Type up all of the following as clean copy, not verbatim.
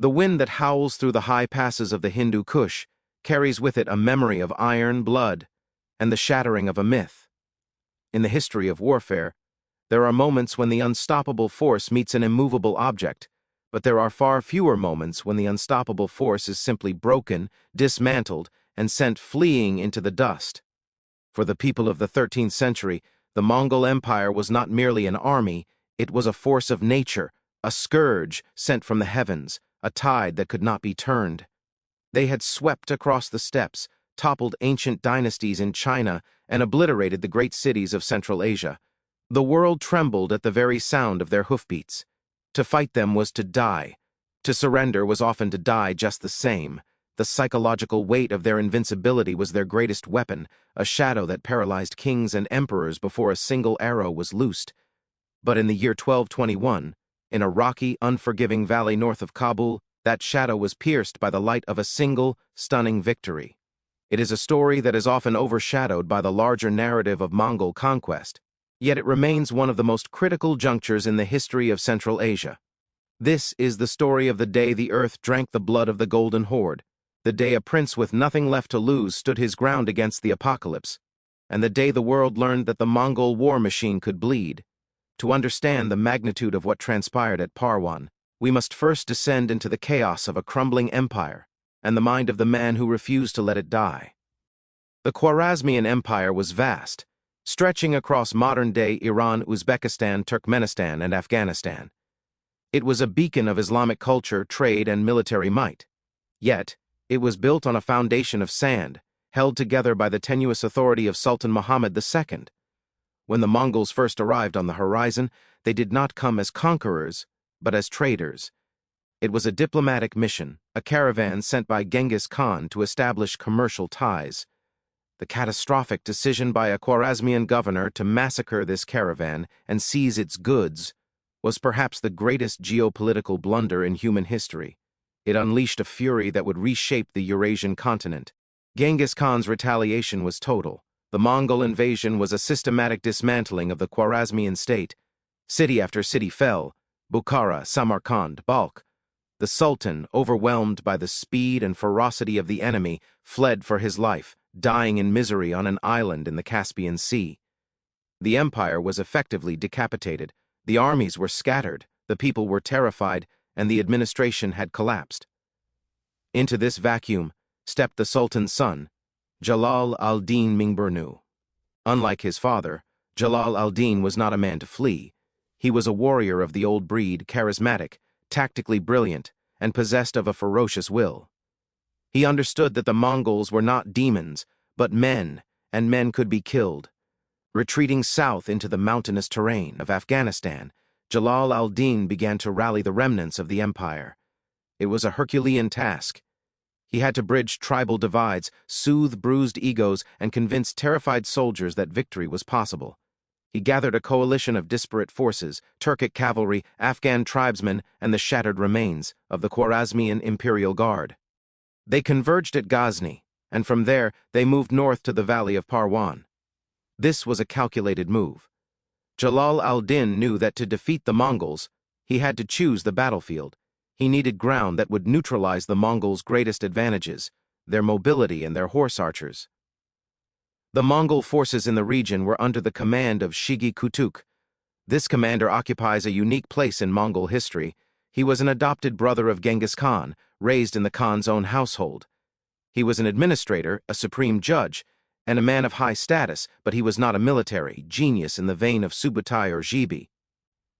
The wind that howls through the high passes of the Hindu Kush carries with it a memory of iron blood and the shattering of a myth. In the history of warfare, there are moments when the unstoppable force meets an immovable object, but there are far fewer moments when the unstoppable force is simply broken, dismantled, and sent fleeing into the dust. For the people of the 13th century, the Mongol Empire was not merely an army, it was a force of nature, a scourge sent from the heavens, a tide that could not be turned. They had swept across the steppes, toppled ancient dynasties in China, and obliterated the great cities of Central Asia. The world trembled at the very sound of their hoofbeats. To fight them was to die. To surrender was often to die just the same. The psychological weight of their invincibility was their greatest weapon, a shadow that paralyzed kings and emperors before a single arrow was loosed. But in the year 1221, in a rocky, unforgiving valley north of Kabul, that shadow was pierced by the light of a single, stunning victory. It is a story that is often overshadowed by the larger narrative of Mongol conquest, yet it remains one of the most critical junctures in the history of Central Asia. This is the story of the day the earth drank the blood of the Golden Horde, the day a prince with nothing left to lose stood his ground against the apocalypse, and the day the world learned that the Mongol war machine could bleed. To understand the magnitude of what transpired at Parwan, we must first descend into the chaos of a crumbling empire and the mind of the man who refused to let it die. The Khwarezmian Empire was vast, stretching across modern-day Iran, Uzbekistan, Turkmenistan, and Afghanistan. It was a beacon of Islamic culture, trade, and military might. Yet, it was built on a foundation of sand, held together by the tenuous authority of Sultan Muhammad II. When the Mongols first arrived on the horizon, they did not come as conquerors, but as traders. It was a diplomatic mission, a caravan sent by Genghis Khan to establish commercial ties. The catastrophic decision by a Khwarezmian governor to massacre this caravan and seize its goods was perhaps the greatest geopolitical blunder in human history. It unleashed a fury that would reshape the Eurasian continent. Genghis Khan's retaliation was total. The Mongol invasion was a systematic dismantling of the Khwarezmian state. City after city fell: Bukhara, Samarkand, Balkh. The Sultan, overwhelmed by the speed and ferocity of the enemy, fled for his life, dying in misery on an island in the Caspian Sea. The empire was effectively decapitated. The armies were scattered, the people were terrified, and the administration had collapsed. Into this vacuum stepped the Sultan's son, Jalal al-Din Mingburnu. Unlike his father, Jalal al-Din was not a man to flee. He was a warrior of the old breed, charismatic, tactically brilliant, and possessed of a ferocious will. He understood that the Mongols were not demons, but men, and men could be killed. Retreating south into the mountainous terrain of Afghanistan, Jalal al-Din began to rally the remnants of the empire. It was a Herculean task. He had to bridge tribal divides, soothe bruised egos, and convince terrified soldiers that victory was possible. He gathered a coalition of disparate forces: Turkic cavalry, Afghan tribesmen, and the shattered remains of the Khwarezmian Imperial Guard. They converged at Ghazni, and from there they moved north to the valley of Parwan. This was a calculated move. Jalal al-Din knew that to defeat the Mongols, he had to choose the battlefield. He needed ground that would neutralize the Mongols' greatest advantages: their mobility and their horse archers. The Mongol forces in the region were under the command of Shigi Kutuk. This commander occupies a unique place in Mongol history. He was an adopted brother of Genghis Khan, raised in the Khan's own household. He was an administrator, a supreme judge, and a man of high status, but he was not a military genius in the vein of Subutai or Xibi.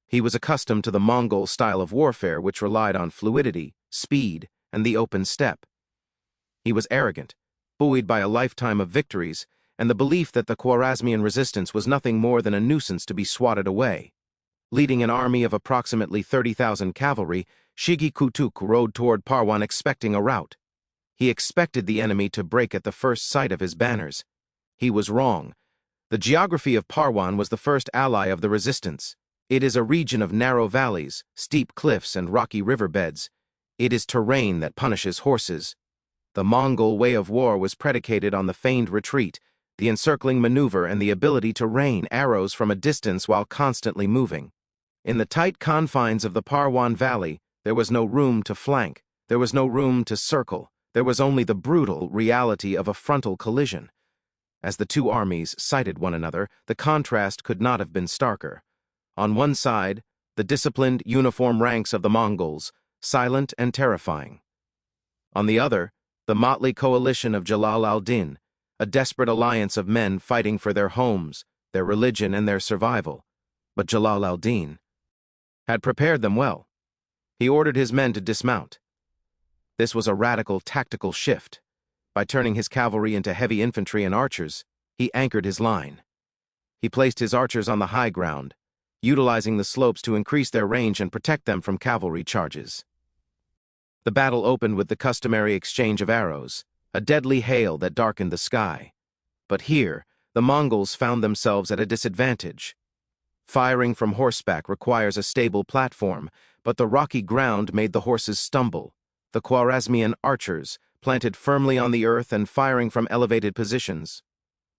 He was accustomed to the Mongol style of warfare, which relied on fluidity, speed, and the open steppe. He was arrogant, buoyed by a lifetime of victories, and the belief that the Khwarezmian resistance was nothing more than a nuisance to be swatted away. Leading an army of approximately 30,000 cavalry, Shigi Kutuk rode toward Parwan expecting a rout. He expected the enemy to break at the first sight of his banners. He was wrong. The geography of Parwan was the first ally of the resistance. It is a region of narrow valleys, steep cliffs, and rocky riverbeds. It is terrain that punishes horses. The Mongol way of war was predicated on the feigned retreat, the encircling maneuver, and the ability to rain arrows from a distance while constantly moving. In the tight confines of the Parwan Valley, there was no room to flank. There was no room to circle. There was only the brutal reality of a frontal collision. As the two armies sighted one another, the contrast could not have been starker. On one side, the disciplined, uniform ranks of the Mongols, silent and terrifying. On the other, the motley coalition of Jalal al-Din, a desperate alliance of men fighting for their homes, their religion, and their survival. But Jalal al-Din had prepared them well. He ordered his men to dismount. This was a radical tactical shift. By turning his cavalry into heavy infantry and archers, he anchored his line. He placed his archers on the high ground, utilizing the slopes to increase their range and protect them from cavalry charges. The battle opened with the customary exchange of arrows, a deadly hail that darkened the sky. But here, the Mongols found themselves at a disadvantage. Firing from horseback requires a stable platform, but the rocky ground made the horses stumble. The Khwarezmian archers, planted firmly on the earth and firing from elevated positions,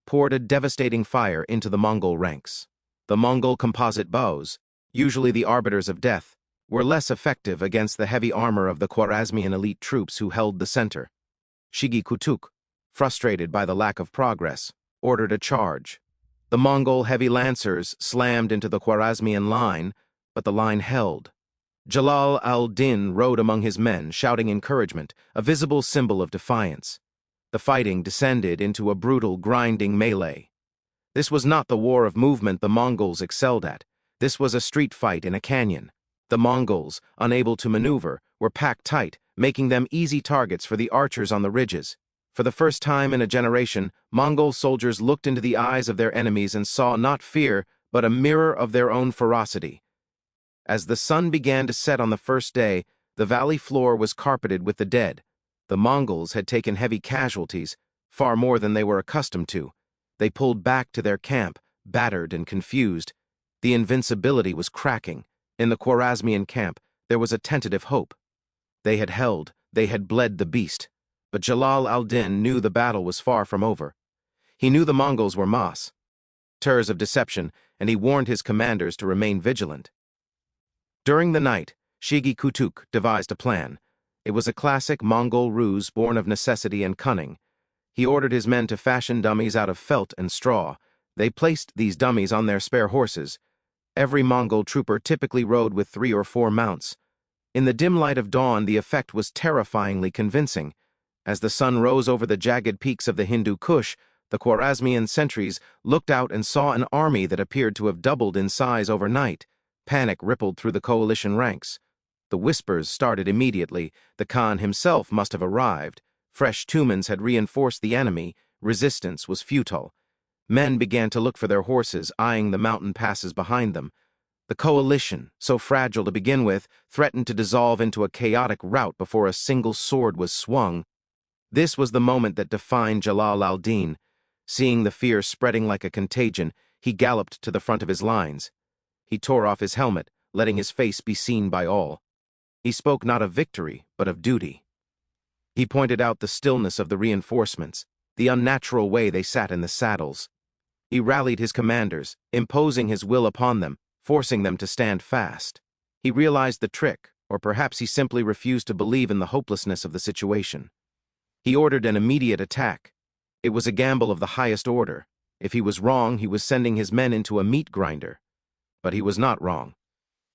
poured a devastating fire into the Mongol ranks. The Mongol composite bows, usually the arbiters of death, were less effective against the heavy armor of the Khwarezmian elite troops who held the center. Shigi Kutuk, frustrated by the lack of progress, ordered a charge. The Mongol heavy lancers slammed into the Khwarezmian line, but the line held. Jalal al-Din rode among his men, shouting encouragement, a visible symbol of defiance. The fighting descended into a brutal, grinding melee. This was not the war of movement the Mongols excelled at. This was a street fight in a canyon. The Mongols, unable to maneuver, were packed tight, making them easy targets for the archers on the ridges. For the first time in a generation, Mongol soldiers looked into the eyes of their enemies and saw not fear, but a mirror of their own ferocity. As the sun began to set on the first day, the valley floor was carpeted with the dead. The Mongols had taken heavy casualties, far more than they were accustomed to. They pulled back to their camp, battered and confused. The invincibility was cracking. In the Khwarezmian camp, there was a tentative hope. They had held, they had bled the beast. But Jalal al-Din knew the battle was far from over. He knew the Mongols were masters of deception, and he warned his commanders to remain vigilant. During the night, Shigi Kutuk devised a plan. It was a classic Mongol ruse born of necessity and cunning. He ordered his men to fashion dummies out of felt and straw. They placed these dummies on their spare horses. Every Mongol trooper typically rode with 3 or 4 mounts. In the dim light of dawn, the effect was terrifyingly convincing. As the sun rose over the jagged peaks of the Hindu Kush, the Khwarezmian sentries looked out and saw an army that appeared to have doubled in size overnight. Panic rippled through the coalition ranks. The whispers started immediately. The Khan himself must have arrived. Fresh tumens had reinforced the enemy. Resistance was futile. Men began to look for their horses, eyeing the mountain passes behind them. The coalition, so fragile to begin with, threatened to dissolve into a chaotic rout before a single sword was swung. This was the moment that defined Jalal al-Din. Seeing the fear spreading like a contagion, he galloped to the front of his lines. He tore off his helmet, letting his face be seen by all. He spoke not of victory, but of duty. He pointed out the stillness of the reinforcements, the unnatural way they sat in the saddles. He rallied his commanders, imposing his will upon them, forcing them to stand fast. He realized the trick, or perhaps he simply refused to believe in the hopelessness of the situation. He ordered an immediate attack. It was a gamble of the highest order. If he was wrong, he was sending his men into a meat grinder. But he was not wrong.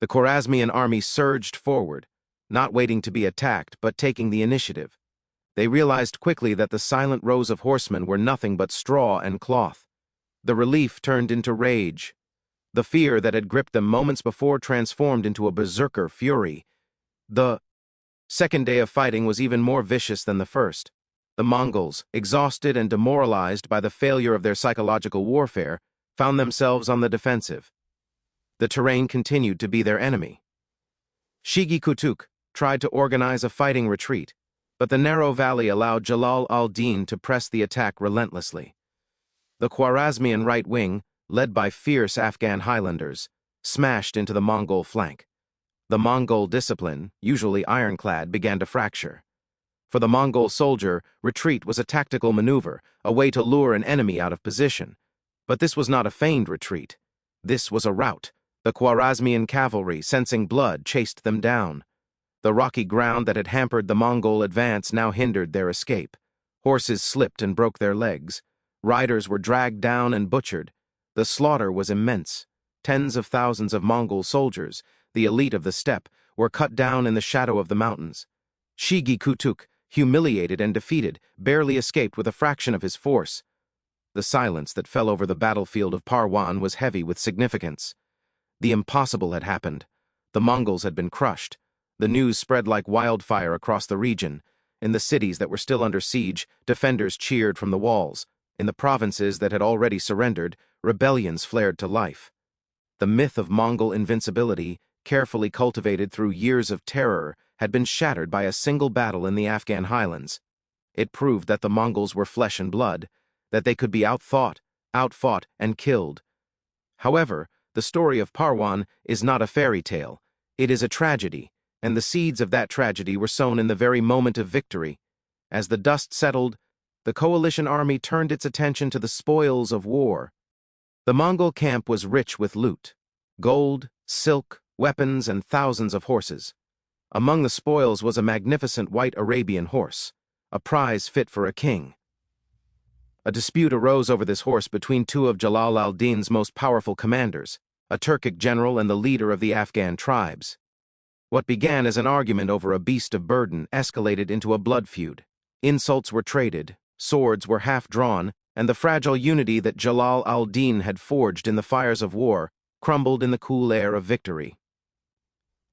The Khwarezmian army surged forward, not waiting to be attacked, but taking the initiative. They realized quickly that the silent rows of horsemen were nothing but straw and cloth. The relief turned into rage. The fear that had gripped them moments before transformed into a berserker fury. The second day of fighting was even more vicious than the first. The Mongols, exhausted and demoralized by the failure of their psychological warfare, found themselves on the defensive. The terrain continued to be their enemy. Shigi Kutuk tried to organize a fighting retreat, but the narrow valley allowed Jalal al-Din to press the attack relentlessly. The Khwarezmian right wing, led by fierce Afghan Highlanders, smashed into the Mongol flank. The Mongol discipline, usually ironclad, began to fracture. For the Mongol soldier, retreat was a tactical maneuver, a way to lure an enemy out of position. But this was not a feigned retreat. This was a rout. The Khwarezmian cavalry, sensing blood, chased them down. The rocky ground that had hampered the Mongol advance now hindered their escape. Horses slipped and broke their legs. Riders were dragged down and butchered. The slaughter was immense. Tens of thousands of Mongol soldiers, the elite of the steppe, were cut down in the shadow of the mountains. Shigi Kutuk, humiliated and defeated, barely escaped with a fraction of his force. The silence that fell over the battlefield of Parwan was heavy with significance. The impossible had happened. The Mongols had been crushed. The news spread like wildfire across the region. In the cities that were still under siege, defenders cheered from the walls. In the provinces that had already surrendered, rebellions flared to life. The myth of Mongol invincibility, carefully cultivated through years of terror, had been shattered by a single battle in the Afghan highlands. It proved that the Mongols were flesh and blood, that they could be outfought, and killed. However, the story of Parwan is not a fairy tale. It is a tragedy, and the seeds of that tragedy were sown in the very moment of victory. As the dust settled, the coalition army turned its attention to the spoils of war. The Mongol camp was rich with loot: gold, silk, weapons, and thousands of horses. Among the spoils was a magnificent white Arabian horse, a prize fit for a king. A dispute arose over this horse between two of Jalal al-Din's most powerful commanders, a Turkic general and the leader of the Afghan tribes. What began as an argument over a beast of burden escalated into a blood feud. Insults were traded, swords were half drawn, and the fragile unity that Jalal al-Din had forged in the fires of war crumbled in the cool air of victory.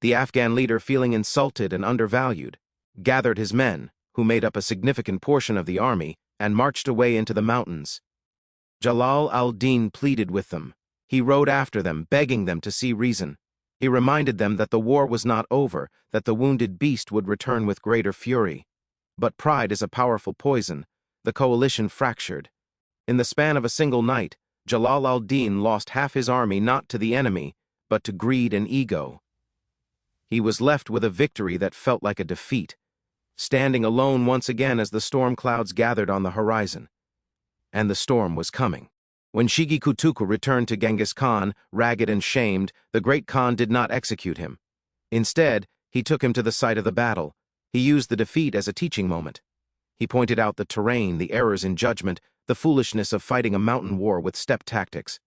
The Afghan leader, feeling insulted and undervalued, gathered his men, who made up a significant portion of the army, and marched away into the mountains. Jalal al-Din pleaded with them. He rode after them, begging them to see reason. He reminded them that the war was not over, that the wounded beast would return with greater fury. But pride is a powerful poison. The coalition fractured. In the span of a single night, Jalal al-Din lost half his army not to the enemy, but to greed and ego. He was left with a victory that felt like a defeat, standing alone once again as the storm clouds gathered on the horizon. And the storm was coming. When Shigi Kutuku returned to Genghis Khan, ragged and shamed, the great Khan did not execute him. Instead, he took him to the site of the battle. He used the defeat as a teaching moment. He pointed out the terrain, the errors in judgment, the foolishness of fighting a mountain war with steppe tactics.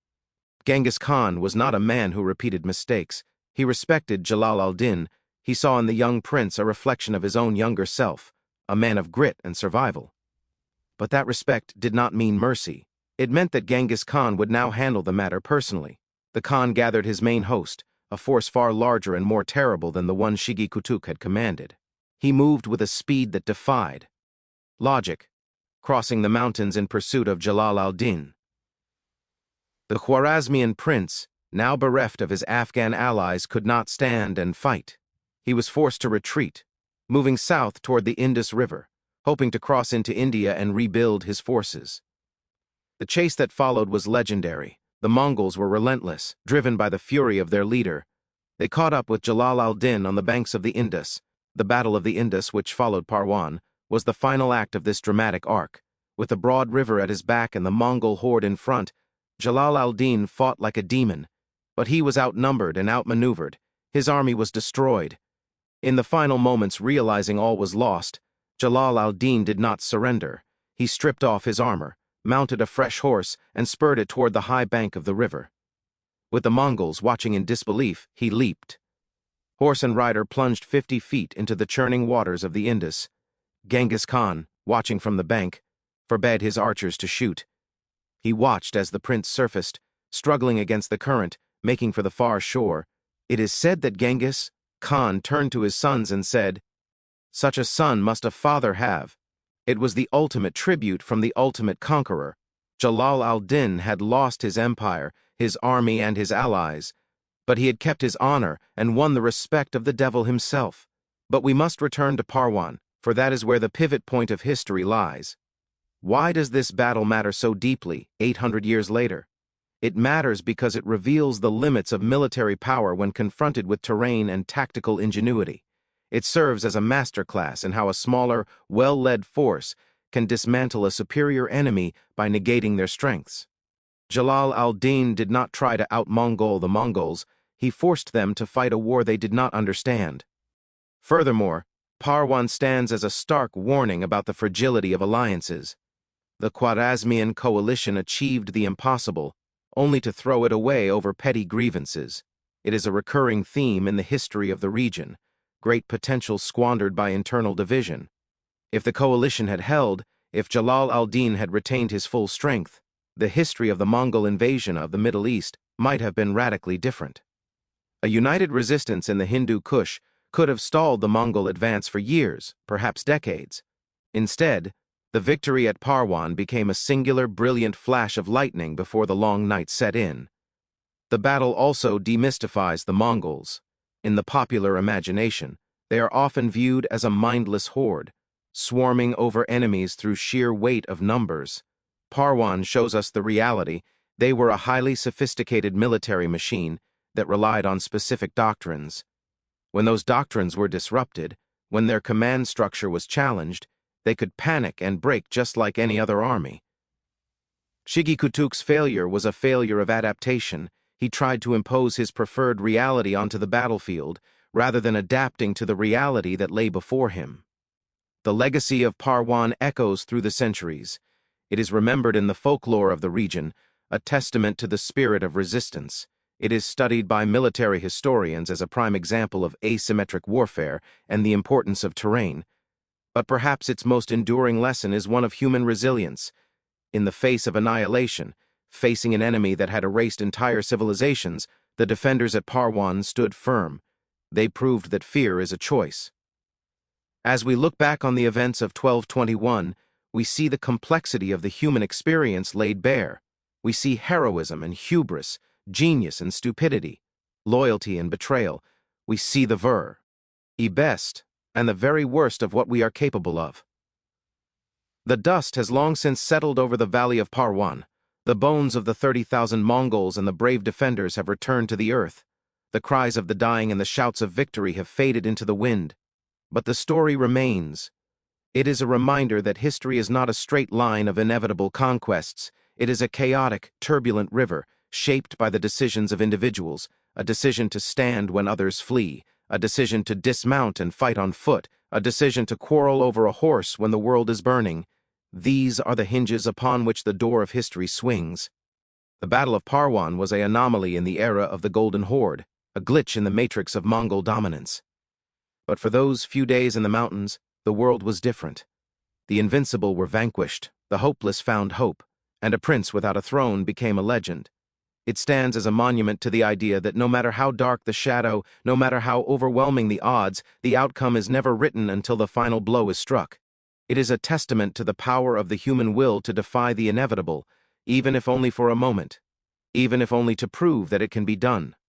Genghis Khan was not a man who repeated mistakes. He respected Jalal al-Din. He saw in the young prince a reflection of his own younger self, a man of grit and survival. But that respect did not mean mercy. It meant that Genghis Khan would now handle the matter personally. The Khan gathered his main host, a force far larger and more terrible than the one Shigi Kutuk had commanded. He moved with a speed that defied logic, crossing the mountains in pursuit of Jalal al-Din. The Khwarezmian prince, now bereft of his Afghan allies, could not stand and fight. He was forced to retreat, moving south toward the Indus River, hoping to cross into India and rebuild his forces. The chase that followed was legendary. The Mongols were relentless, driven by the fury of their leader. They caught up with Jalal al-Din on the banks of the Indus. The Battle of the Indus, which followed Parwan, was the final act of this dramatic arc. With the broad river at his back and the Mongol horde in front, Jalal al-Din fought like a demon. But he was outnumbered and outmaneuvered. His army was destroyed. In the final moments, realizing all was lost, Jalal al-Din did not surrender. He stripped off his armor, mounted a fresh horse, and spurred it toward the high bank of the river. With the Mongols watching in disbelief, he leaped. Horse and rider plunged 50 feet into the churning waters of the Indus. Genghis Khan, watching from the bank, forbade his archers to shoot. He watched as the prince surfaced, struggling against the current, making for the far shore. It is said that Genghis Khan turned to his sons and said, "Such a son must a father have." It was the ultimate tribute from the ultimate conqueror. Jalal al-Din had lost his empire, his army, and his allies, but he had kept his honor and won the respect of the devil himself. But we must return to Parwan, for that is where the pivot point of history lies. Why does this battle matter so deeply, 800 years later? It matters because it reveals the limits of military power when confronted with terrain and tactical ingenuity. It serves as a masterclass in how a smaller, well-led force can dismantle a superior enemy by negating their strengths. Jalal al-Din did not try to out-Mongol the Mongols. He forced them to fight a war they did not understand. Furthermore, Parwan stands as a stark warning about the fragility of alliances. The Khwarezmian coalition achieved the impossible, only to throw it away over petty grievances. It is a recurring theme in the history of the region, great potential squandered by internal division. If the coalition had held, if Jalal al-Din had retained his full strength, the history of the Mongol invasion of the Middle East might have been radically different. A united resistance in the Hindu Kush could have stalled the Mongol advance for years, perhaps decades. Instead, the victory at Parwan became a singular, brilliant flash of lightning before the long night set in. The battle also demystifies the Mongols. In the popular imagination, they are often viewed as a mindless horde, swarming over enemies through sheer weight of numbers. Parwan shows us the reality. They were a highly sophisticated military machine that relied on specific doctrines. When those doctrines were disrupted, when their command structure was challenged, they could panic and break just like any other army. Shigi Kutuk's failure was a failure of adaptation. He tried to impose his preferred reality onto the battlefield, rather than adapting to the reality that lay before him. The legacy of Parwan echoes through the centuries. It is remembered in the folklore of the region, a testament to the spirit of resistance. It is studied by military historians as a prime example of asymmetric warfare and the importance of terrain. But perhaps its most enduring lesson is one of human resilience. In the face of annihilation, facing an enemy that had erased entire civilizations, the defenders at Parwan stood firm. They proved that fear is a choice. As we look back on the events of 1221, we see the complexity of the human experience laid bare. We see heroism and hubris, genius and stupidity, loyalty and betrayal. We see the best and the very worst of what we are capable of. The dust has long since settled over the valley of Parwan. The bones of the 30,000 Mongols and the brave defenders have returned to the earth. The cries of the dying and the shouts of victory have faded into the wind. But the story remains. It is a reminder that history is not a straight line of inevitable conquests. It is a chaotic, turbulent river, shaped by the decisions of individuals, a decision to stand when others flee, a decision to dismount and fight on foot, a decision to quarrel over a horse when the world is burning. These are the hinges upon which the door of history swings. The Battle of Parwan was an anomaly in the era of the Golden Horde, a glitch in the matrix of Mongol dominance. But for those few days in the mountains, the world was different. The invincible were vanquished, the hopeless found hope, and a prince without a throne became a legend. It stands as a monument to the idea that no matter how dark the shadow, no matter how overwhelming the odds, the outcome is never written until the final blow is struck. It is a testament to the power of the human will to defy the inevitable, even if only for a moment, even if only to prove that it can be done.